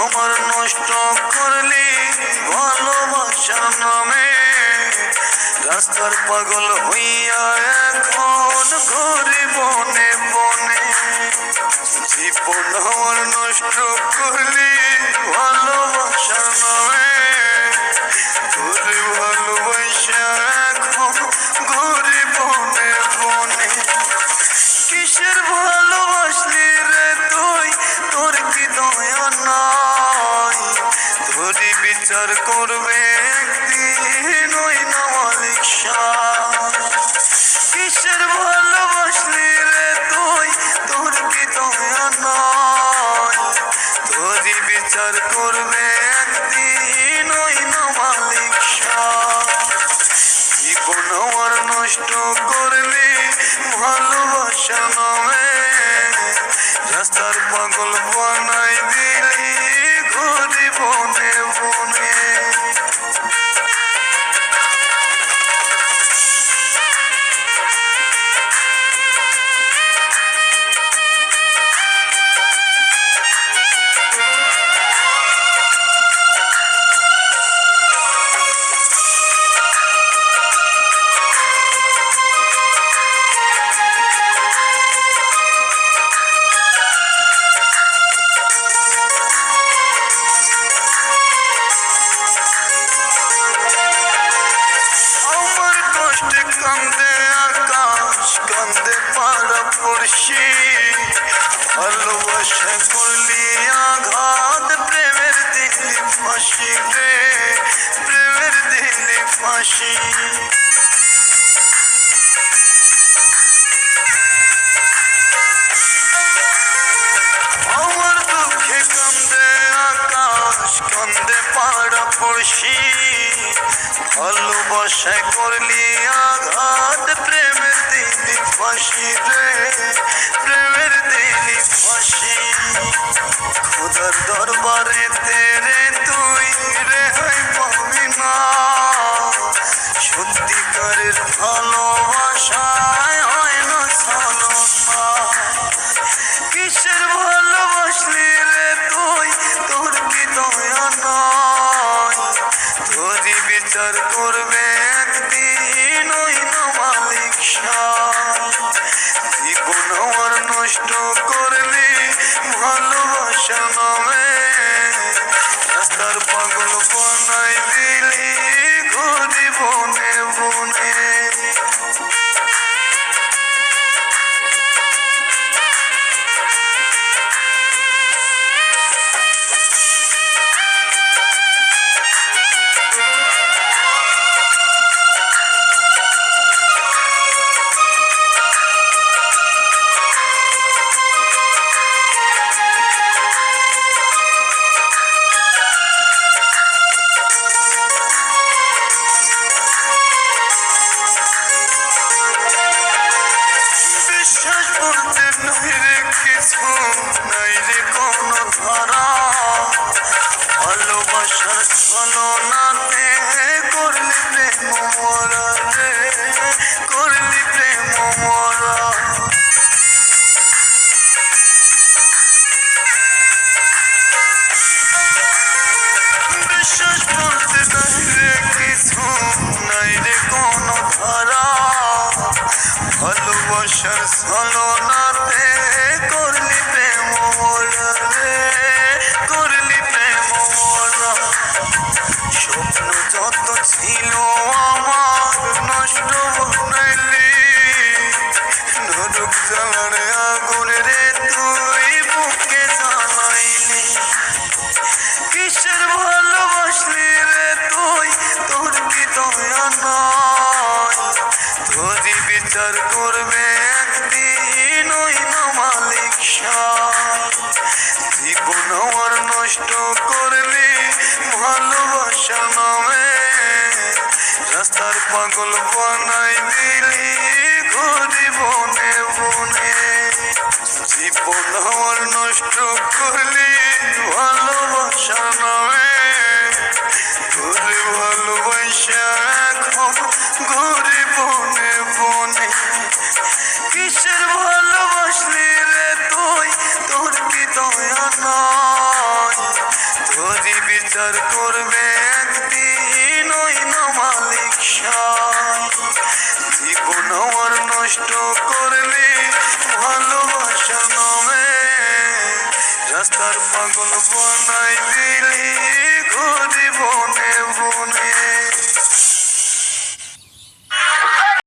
আমার নষ্ট করলি ভালোবাসার নামে। রাস্তার পাগল হইয়া এখন ঘুরি বনে বনে। জীবন আমার নষ্ট করলি ভালোবাসার নামে। তোরে ভালোবাসা এখন ঘুরি বনে বনে। কিসের ভালোবাসলি রে তুই, তোর কি দয়া নাই? তোরই বিচার করবে একদিন ওই না মালিক শাহ। কিসের ভালোবাসলি রে তুই, তোর কি দয়া নাই? তোরই বিচার করবে একদিন ওই না মালিক শাহ। জীবন আমার নষ্ট করলি ভালোবাসা নামে। রাস্তার পাগল বানাই দিলি ঘুরি বনে বনে। কান্দে আকাশ কান্দে পাড়া পড়শি। ভালোবাসা করলি আঘাত প্রেমের দিলি ফাঁসি রে, প্রেমের দিলি ফাঁসি। আমার দুঃখে কান্দে আকাশ কান্দে পাড়া পড়শি। ভালোবাসায় করলি আঘাত প্রেমের দিলি ফাঁসি রে, প্রেমের দিলি ফাঁসি। খোদার দরবারে তেরে তুই রেহাই পাবি না। সত্যিকারের ভালোবাসায় হয় না ছলনা। কিসের ভালোবাসলি রে তুই, তোর কি দয়া নাই? তোরই বিচার করবে একদিন ওই না মালিক শাহ। জীবন আমার নষ্ট করলি ভালোবাসা নামে। রাস্তার পাগল বানাই দিলি ঘুরি বনে বনে। বিশ্বাস বলতে নাই রে কিছু, নাই রে কোনো ধরা। ভালোবাসার ছলনাতে করলি প্রেম মরা রে, করলি প্রেম মরা। বিশ্বাস বলতে নাই রে কিছু, নাই রে কোনো ধরা। ভালোবাসার ছলনাতে করলি প্রেম মরা রে, করলি প্রেম মরা। স্বপ্ন যত ছিল আমার নষ্ট বানাইলি। নরক জ্বালার আগুন রে তুই বুকে জ্বালাইলি। কিসের ভালোবাসলি রে তুই, তোর কি দয়া নাই? তোরই বিচার করবে একদিন ওই না মালিক শাহ। জীবন আমার নষ্ট করলি ভালোবাসা নামে। রাস্তার পাগল বানাই দিলি ঘুরি বনে বনে। জীবন আমার নষ্ট করলি ভালোবাসা নামে। তোরে ভালোবাসা এখন ঘুরি বনে বনে। কিসের ভালোবাসলি রে তুই, তোর কি দয়া নাই? যদি বিচার করবে একদিন ওই না মালিক সাহেব। জীবন আমার নষ্ট করলে ভালোবাসা নামে রাস্তার পাগল বানায়